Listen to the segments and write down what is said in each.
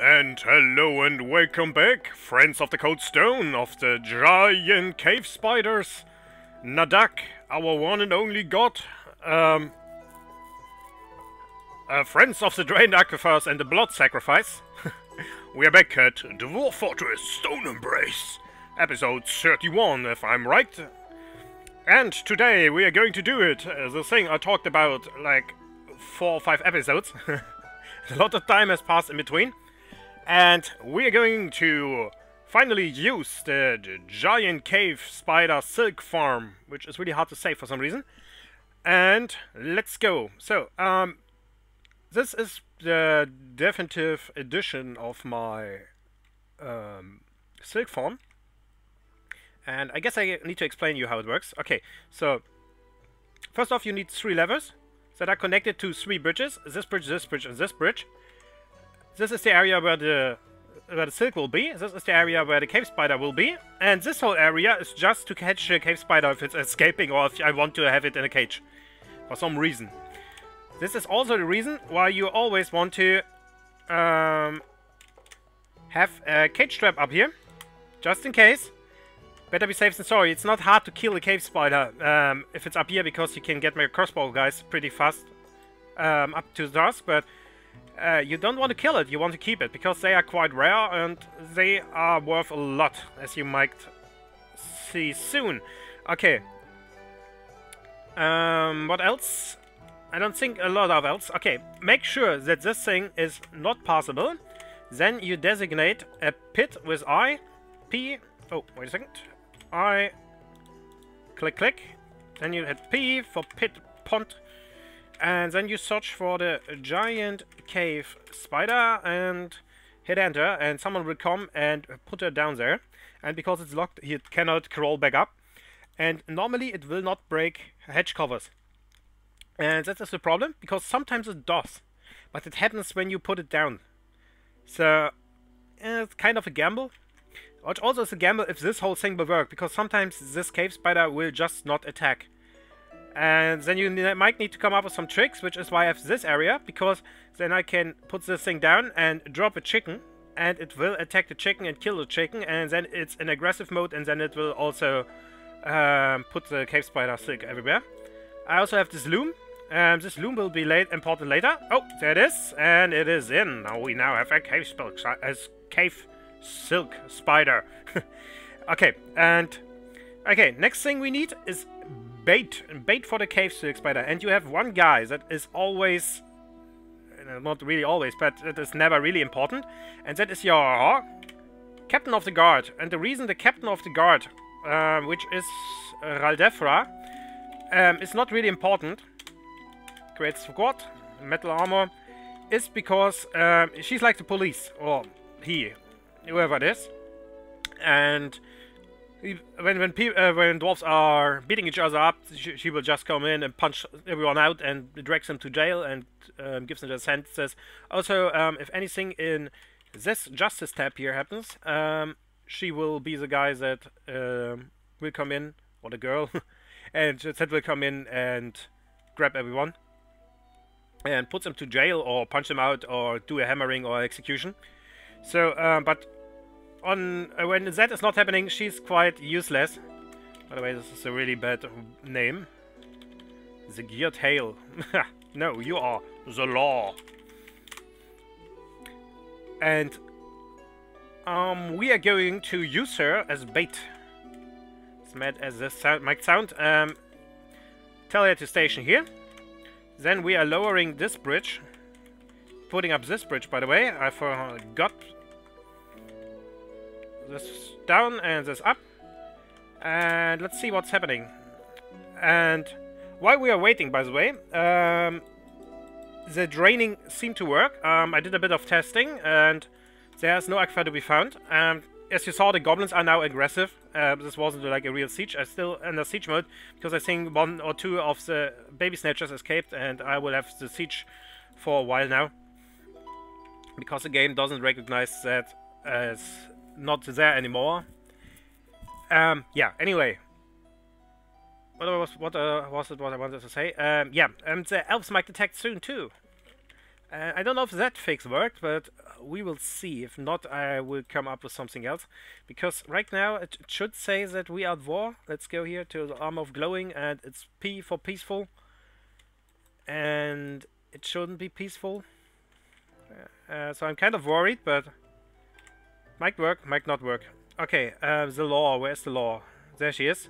And hello and welcome back, friends of the cold stone, of the giant cave spiders, Nadak, our one and only god, friends of the drained aquifers and the blood sacrifice. We are back at Dwarf Fortress Stoneembraced, episode 31 if I'm right. And today we are going to do it, the thing I talked about like 4 or 5 episodes. A lot of time has passed in between. And we are going to finally use the giant cave spider Silkfarm, which is really hard to say for some reason. And let's go. So, this is the definitive edition of my Silkfarm. And I guess I need to explain you how it works. Okay, so first off you need 3 levers that are connected to 3 bridges. This bridge, and this bridge. This is the area where the silk will be. This is the area where the cave spider will be. And this whole area is just to catch a cave spider if it's escaping or if I want to have it in a cage. For some reason. This is also the reason why you always want to have a cage trap up here. Just in case. Better be safe than sorry. It's not hard to kill a cave spider if it's up here, because you can get my crossbow guys pretty fast up to the task, but you don't want to kill it, you want to keep it, because they are quite rare and they are worth a lot, as you might see soon. Okay. What else? I don't think a lot of else. Okay, make sure that this thing is not passable. Then you designate a pit with I, P, oh, wait a second. I, click. Then you hit P for pit, pond. And then you search for the giant cave spider and hit enter, and someone will come and put her down there. And because it's locked, it cannot crawl back up. And normally it will not break hedge covers. And that is the problem, because sometimes it does. But it happens when you put it down. So it's kind of a gamble. Which also is a gamble if this whole thing will work, because sometimes this cave spider will just not attack. And then you might need to come up with some tricks, which is why I have this area, because then I can put this thing down and drop a chicken, and it will attack the chicken and kill the chicken, and then it's in aggressive mode, and then it will also put the cave spider silk everywhere. I also have this loom. This loom will be important later. Oh, there it is, and it is in. Now we have a cave silk spider. Okay, and okay, next thing we need is bait for the cave silk spider. And you have one guy that is always, not really always, but it is never really important, and that is your captain of the guard. And the reason the captain of the guard, which is Raldefra, is not really important, great squad, metal armor, is because she's like the police, or he, whoever it is. And when dwarves are beating each other up, she will just come in and punch everyone out and drags them to jail and gives them the sentences. Also, if anything in this justice tab here happens, she will be the guy that will come in, or the girl, and that will come in and grab everyone and put them to jail or punch them out or do a hammering or execution. So, but when that is not happening, she's quite useless. By the way, this is a really bad name. The Geared Hail. No, you are the law. And we are going to use her as bait. As mad as this might sound. Tell her to station here. Then we are lowering this bridge. Putting up this bridge, by the way. I forgot. This down and this up, and let's see what's happening. And while we are waiting, by the way, the draining seemed to work. I did a bit of testing, and there's no aquifer to be found. As you saw, the goblins are now aggressive. This wasn't like a real siege. I'm still under siege mode, because I think 1 or 2 of the baby snatchers escaped, and I will have the siege for a while now, because the game doesn't recognize that as not there anymore. Yeah, anyway. What was it what I wanted to say? Yeah, the elves might attack soon too. I don't know if that fix worked, but we will see. If not, I will come up with something else. Because right now it should say that we are at war. Let's go here to the Arm of Glowing, and it's P for peaceful. And it shouldn't be peaceful. So I'm kind of worried, but might work, might not work. Okay, the law. Where's the law? There she is.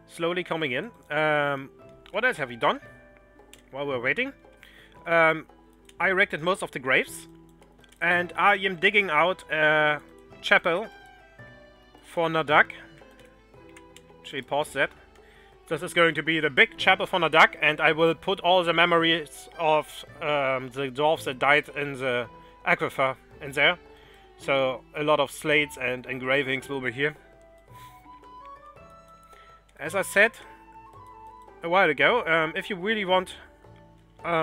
Slowly coming in. What else have you done while we're waiting? I erected most of the graves, and I am digging out a chapel for Nadak. Actually, pause that. This is going to be the big chapel for Nadak, and I will put all the memories of the dwarves that died in the aquifer in there. So a lot of slates and engravings will be here. As I said a while ago, if you really want,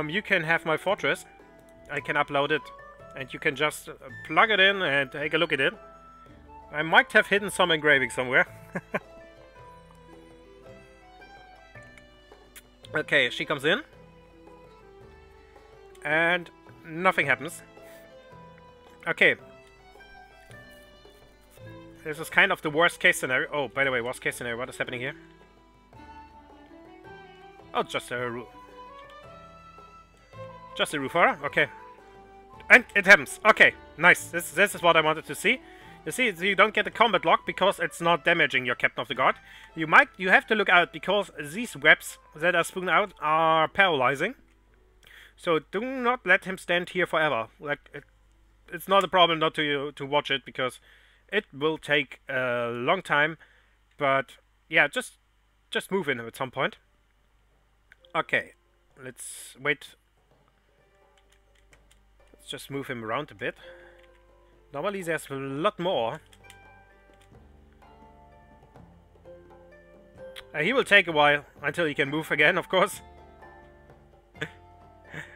you can have my fortress. I can upload it, and you can just plug it in and take a look at it. I might have hidden some engraving somewhere. Okay, she comes in, and nothing happens. Okay. This is kind of the worst case scenario. Oh, by the way, worst case scenario, what is happening here? Oh, just a roof. Just a roof error? Okay. And it happens. Okay, nice. This is what I wanted to see. You see, you don't get a combat lock because it's not damaging your Captain of the Guard. You have to look out because these webs that are sprung out are paralyzing. So do not let him stand here forever. Like it's not a problem not to watch it because it will take a long time. But yeah, just move in at some point. Okay, let's wait. Let's just move him around a bit. Normally there's a lot more. He will take a while until he can move again, of course.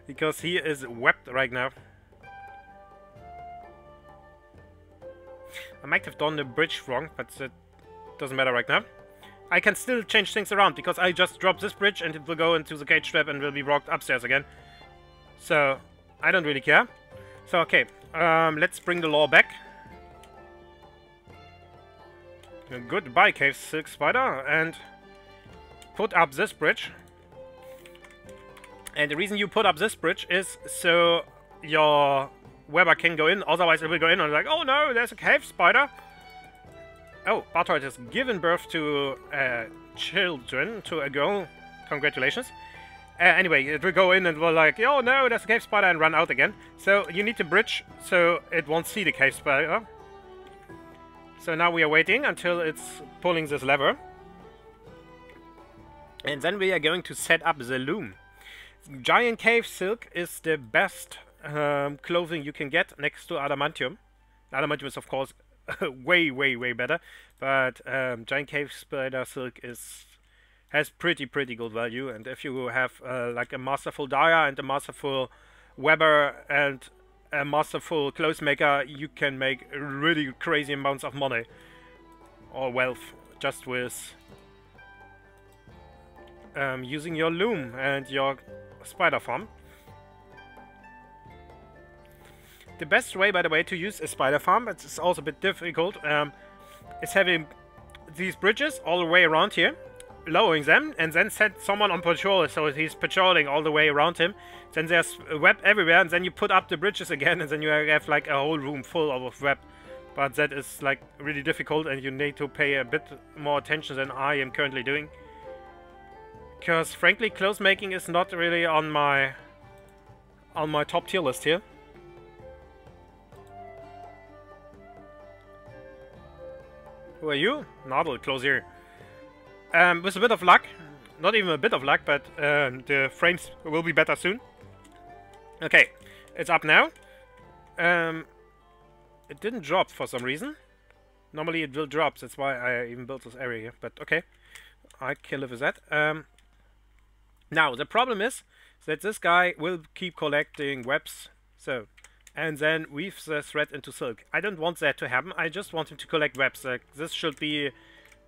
Because he is webbed right now. I might have done the bridge wrong, but it doesn't matter right now. I can still change things around because I just dropped this bridge and it will go into the cage trap and will be rocked upstairs again. So, I don't really care. So, okay. Let's bring the law back. Goodbye, Cave Silk Spider, and put up this bridge. And the reason you put up this bridge is so your Weber can go in, otherwise it will go in and like, oh no, there's a cave spider. Oh, Bartold has given birth to children, to a girl. Congratulations. Anyway, it will go in and will like, oh no, there's a cave spider, and run out again. So you need to bridge so it won't see the cave spider. So now we are waiting until it's pulling this lever. And then we are going to set up the loom. Giant cave silk is the best clothing you can get next to adamantium. Adamantium is of course way better, but giant cave spider silk has pretty good value, and if you have like a masterful dyer and a masterful webber and a masterful clothes maker, you can make really crazy amounts of money or wealth just with using your loom and your spider farm. The best way, by the way, to use a spider farm, it's also a bit difficult, is having these bridges all the way around here, lowering them, and then set someone on patrol, so he's patrolling all the way around him. Then there's a web everywhere, and then you put up the bridges again, and then you have like a whole room full of web. But that is like really difficult, and you need to pay a bit more attention than I am currently doing. Because frankly, clothes making is not really on my top tier list here. Who are you? Nadal, close here. With a bit of luck, not even a bit of luck, but the frames will be better soon. Okay, it's up now. It didn't drop for some reason. Normally it will drop, that's why I even built this area here, but okay. I can live with that. Now, the problem is that this guy will keep collecting webs, so, and then weave the thread into silk. I don't want that to happen, I just want him to collect webs. This should be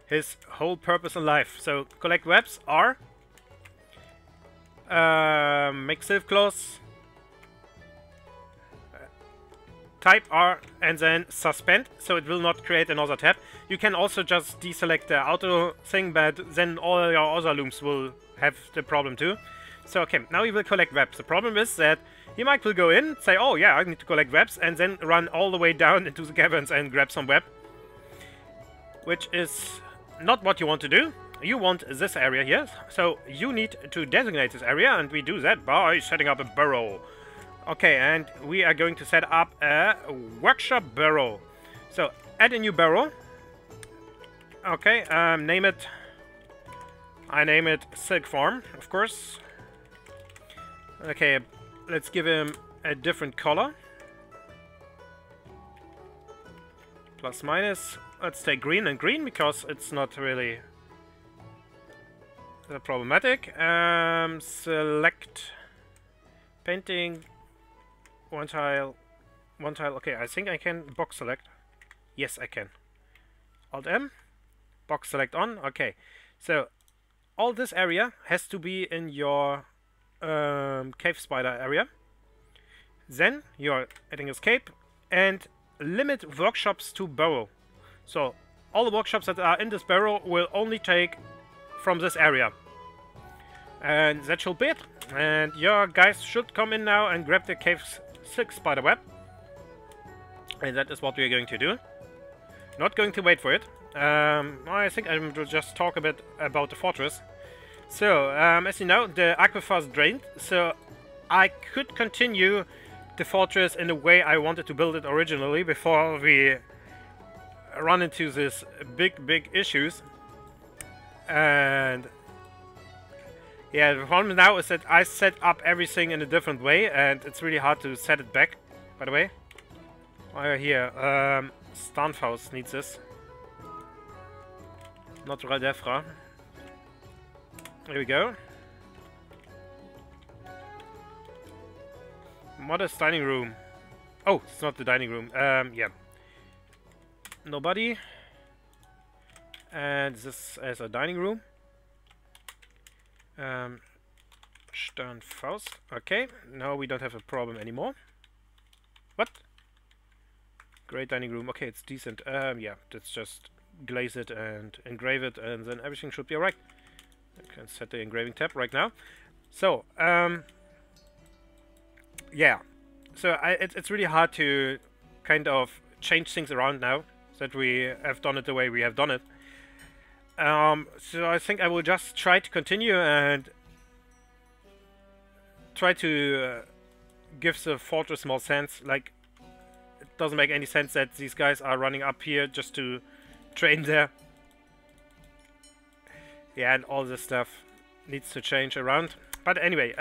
his whole purpose in life. So, collect webs or make silk cloths, type R and then suspend, so it will not create another tab. You can also just deselect the auto thing, but then all your other looms will have the problem too. So okay, now we will collect webs. The problem is that you might will go in, say, oh yeah, I need to collect webs, and then run all the way down into the caverns and grab some web. Which is not what you want to do. You want this area here, so you need to designate this area, and we do that by setting up a burrow. Okay, and we are going to set up a workshop burrow. So, add a new burrow. Okay, name it... I name it Silkfarm, of course. Okay, let's give him a different color. Plus minus. Let's take green and green, because it's not really problematic. Select painting. One tile. Okay, I think I can box select. Yes, I can. Alt M. Box select on. Okay, so all this area has to be in your cave spider area. Then you're adding escape and limit workshops to burrow. So all the workshops that are in this burrow will only take from this area. And that should be it. And your guys should come in now and grab the cave's silk spider web. And that is what we are going to do. Not going to wait for it. I think I will just talk a bit about the fortress. So, as you know, the aquifer is drained, so I could continue the fortress in the way I wanted to build it originally before we run into these big issues. And yeah, the problem now is that I set up everything in a different way, and it's really hard to set it back, by the way. Oh, here, Stoneembraced needs this. Not Radefra. Here we go. Modest dining room. Oh, it's not the dining room. Yeah. Nobody. And this as a dining room. Sternfaust. Okay, now we don't have a problem anymore. What? Great dining room. Okay, it's decent. Yeah, let's just glaze it and engrave it, and then everything should be alright. I can set the engraving tab right now. So, yeah. So it's really hard to kind of change things around now that we have done it the way we have done it. So I think I will just try to continue and try to give the fortress more sense. Like, it doesn't make any sense that these guys are running up here just to train there. Yeah, and all this stuff needs to change around. But anyway,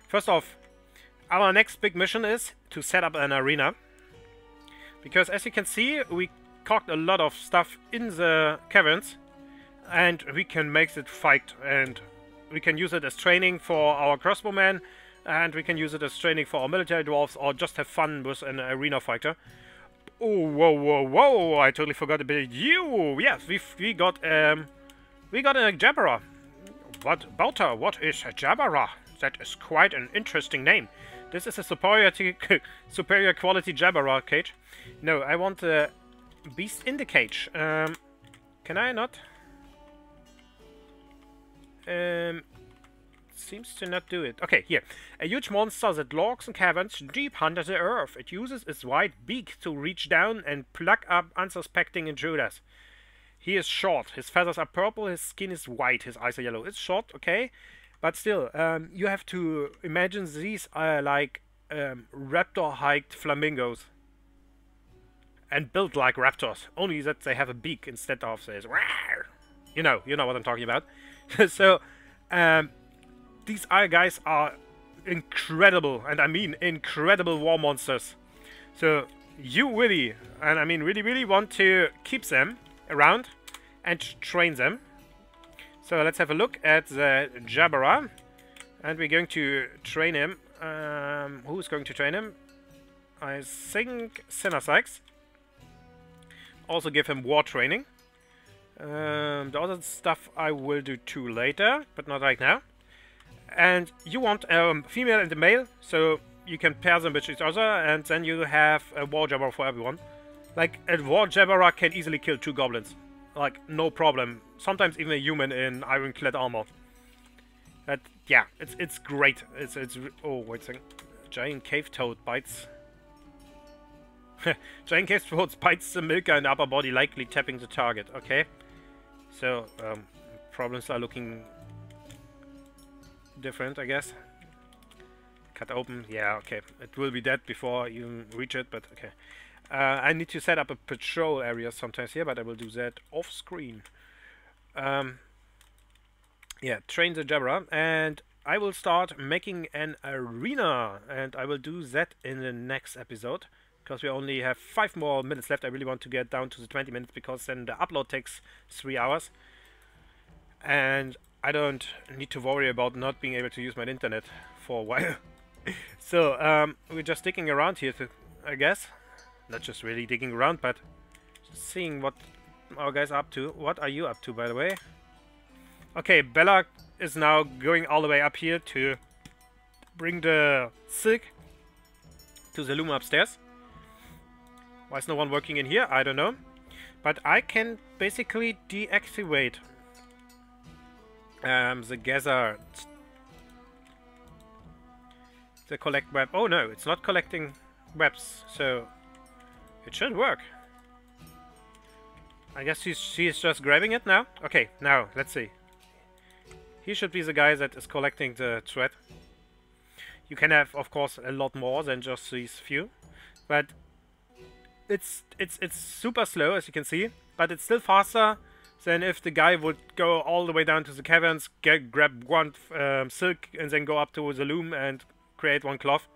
first off, our next big mission is to set up an arena. Because as you can see, we cocked a lot of stuff in the caverns. And we can make it fight. And we can use it as training for our crossbowmen. And we can use it as training for our military dwarves. Or just have fun with an arena fighter. Oh, whoa. I totally forgot about you. Yes, we got a Jabberer. What, Bauta, what is a Jabberer? That is quite an interesting name. This is a superior quality Jabberer cage. No, I want a beast in the cage. Can I not? Seems to not do it. Okay, here. A huge monster that lurks in caverns deep under the earth. It uses its wide beak to reach down and pluck up unsuspecting intruders. He is short. His feathers are purple. His skin is white. His eyes are yellow. It's short, okay? But still, you have to imagine these are like raptor-hiked flamingos. And built like raptors. Only that they have a beak instead of this. You know what I'm talking about. So, these guys are incredible, and I mean incredible war monsters. So, you really, and I mean really want to keep them around and train them. So let's have a look at the Jabberer, and we're going to train him. Who's going to train him? I think Sinasykes. Also give him war training. The other stuff I will do too later, but not right now. And you want a female and a male, so you can pair them with each other, and then you have a Warjabber for everyone. Like, a Warjabber can easily kill 2 goblins. Like, no problem. Sometimes even a human in ironclad armor. But, yeah, it's great. Oh, wait a second. Giant cave toad bites. Giant cave toad bites the milker in the upper body, likely tapping the target. Okay. So, problems are looking different, I guess. Cut open. Yeah, okay. It will be dead before you reach it, but okay. I need to set up a patrol area sometimes here, but I will do that off screen. Yeah, train the Jabra, and I will start making an arena, and I will do that in the next episode, because we only have 5 more minutes left. I really want to get down to the 20 minutes, because then the upload takes 3 hours, and I don't need to worry about not being able to use my internet for a while. So, we're just digging around here, I guess. Not just really digging around, but just seeing what our guys are up to. What are you up to, by the way? Okay, Bella is now going all the way up here to bring the silk to the loom upstairs. Why is no one working in here? I don't know. But I can basically deactivate the gather. The collect web. Oh no, it's not collecting webs, so it should work. I guess she's just grabbing it now. Okay, now let's see. He should be the guy that is collecting the thread. You can have, of course, a lot more than just these few, but it's super slow, as you can see. But it's still faster than if the guy would go all the way down to the caverns, grab 1 silk, and then go up to the loom and create 1 cloth.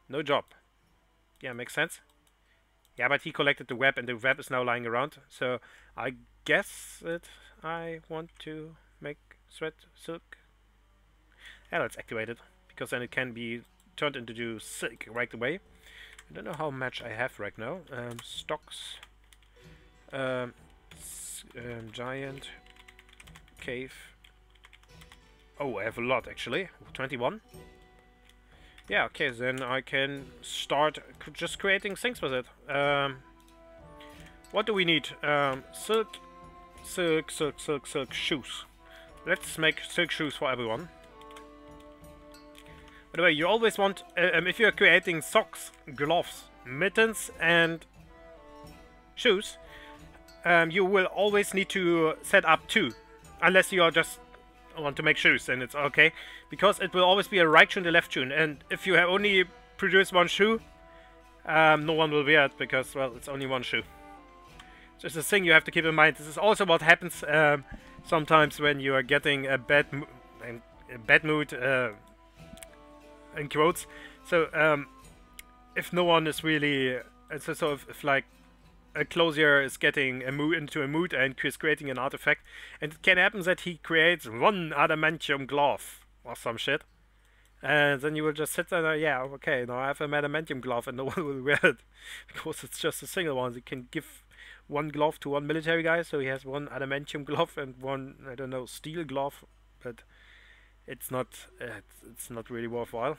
No job. Yeah, makes sense. Yeah, but he collected the web, and the web is now lying around. So I guess that I want to make thread silk. Yeah, let's activate it, because then it can be turned into silk right away. I don't know how much I have right now. Stocks. Giant cave. Oh, I have a lot actually. 21. Yeah, okay, then I can start just creating things with it. What do we need? Silk shoes. Let's make silk shoes for everyone. By the way, you always want, if you're creating socks, gloves, mittens, and shoes, you will always need to set up 2, unless you are just want to make shoes, then it's okay, because it will always be a right shoe and a left shoe, and if you have only produced 1 shoe, no one will wear it, because, well, it's only 1 shoe. Just a thing you have to keep in mind. This is also what happens sometimes when you are getting a bad mood, in quotes. So, if no one is really, so if like a clothier is getting into a mood and is creating an artifact, and it can happen that he creates 1 adamantium glove or some shit, and then you will just sit there, yeah, okay, now I have a adamantium glove, and no one will wear it, because it's just a single one. You can give 1 glove to 1 military guy, so he has 1 adamantium glove and 1, I don't know, steel glove, but it's not really worthwhile.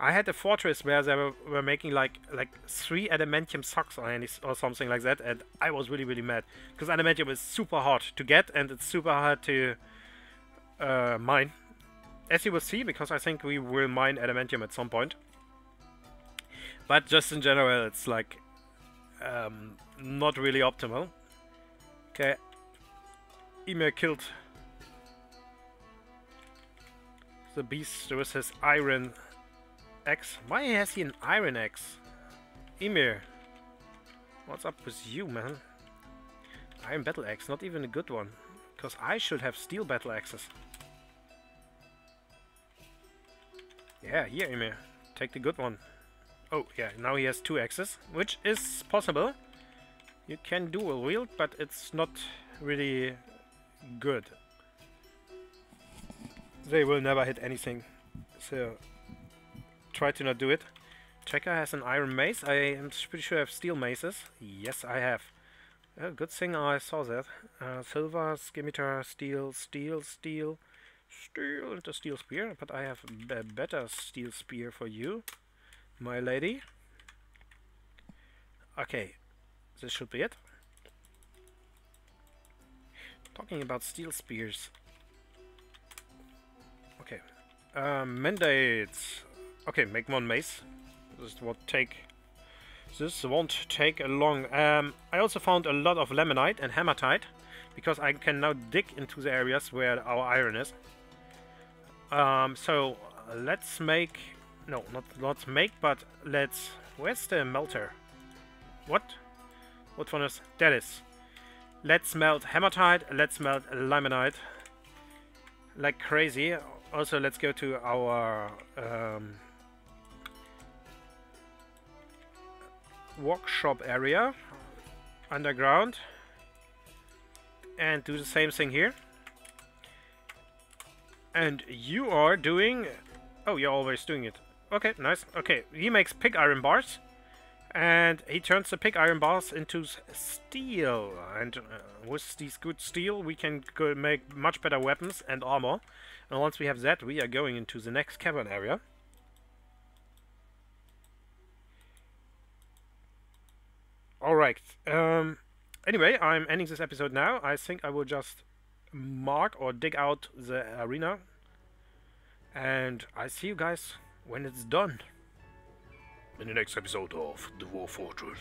I had a fortress where they were making like 3 adamantium socks or something like that, and I was really mad, because adamantium is super hard to get, and it's super hard to mine, as you will see, because I think we will mine adamantium at some point. But just in general, it's like not really optimal. Okay, Emir killed the beast with his iron axe. Why has he an iron axe? Emir, what's up with you, man? Iron battle axe, not even a good one, because I should have steel battle axes. Yeah, here, Emir, take the good one. Oh, yeah, now he has 2 axes, which is possible. You can dual wield, but it's not really good. They will never hit anything, so try to not do it. Checker has an iron mace. I am pretty sure I have steel maces. Yes, I have. Good thing I saw that. Silver, scimitar, steel, Steel and a steel spear, but I have a better steel spear for you, my lady. Okay, this should be it. Talking about steel spears. Okay, mandates. Okay, make one mace. This won't take long. I also found a lot of lamanite and hematite, because I can now dig into the areas where our iron is. So let's make... No, not make, but let's... Where's the melter? What? What furnace? That is. Let's melt hematite, let's melt lamanite. Like crazy. Also, let's go to our... workshop area. Underground. And do the same thing here. And you are doing... Oh, you're always doing it. Okay, nice. Okay, he makes pig iron bars. And he turns the pig iron bars into steel. And with these good steel, we can make much better weapons and armor. And once we have that, we are going into the next cavern area. Alright. Anyway, I'm ending this episode now. I think I will just mark or dig out the arena. And I see you guys when it's done. In the next episode of The War Fortress.